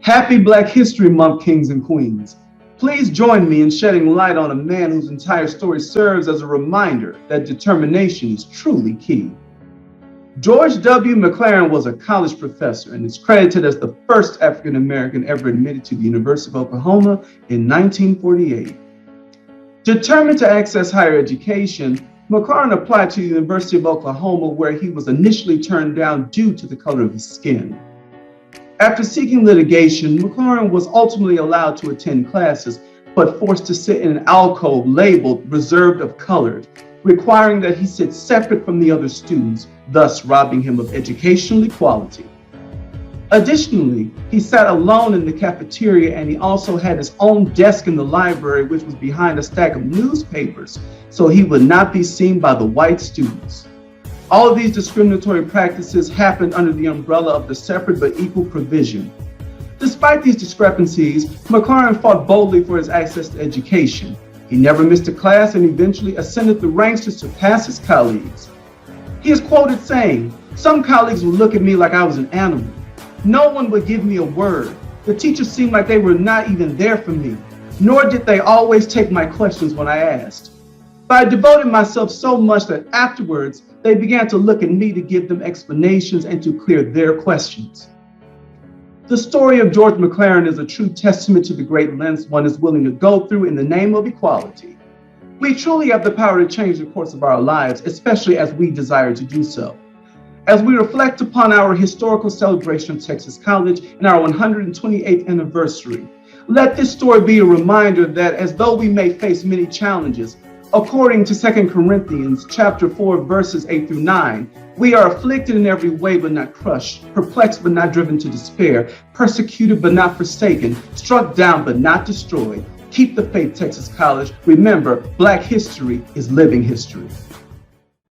Happy Black History Month, kings and queens. Please join me in shedding light on a man whose entire story serves as a reminder that determination is truly key. George W. McLaurin was a college professor and is credited as the first African American ever admitted to the University of Oklahoma in 1948. Determined to access higher education, McLaurin applied to the University of Oklahoma, where he was initially turned down due to the color of his skin. After seeking litigation, McLaurin was ultimately allowed to attend classes, but forced to sit in an alcove labeled reserved of colored, requiring that he sit separate from the other students, thus robbing him of educational equality. Additionally, he sat alone in the cafeteria, and he also had his own desk in the library, which was behind a stack of newspapers, so he would not be seen by the white students. All of these discriminatory practices happened under the umbrella of the separate but equal provision. Despite these discrepancies, McLaurin fought boldly for his access to education. He never missed a class and eventually ascended the ranks to surpass his colleagues. He is quoted saying, "Some colleagues would look at me like I was an animal. No one would give me a word. The teachers seemed like they were not even there for me, nor did they always take my questions when I asked. But I devoted myself so much that afterwards, they began to look at me to give them explanations and to clear their questions." The story of George McLaurin is a true testament to the great lengths one is willing to go through in the name of equality. We truly have the power to change the course of our lives, especially as we desire to do so. As we reflect upon our historical celebration of Texas College and our 128th anniversary, let this story be a reminder that as though we may face many challenges, according to 2 Corinthians chapter 4, verses 8 through 9, we are afflicted in every way but not crushed, perplexed but not driven to despair, persecuted but not forsaken, struck down but not destroyed. Keep the faith, Texas College. Remember, Black history is living history.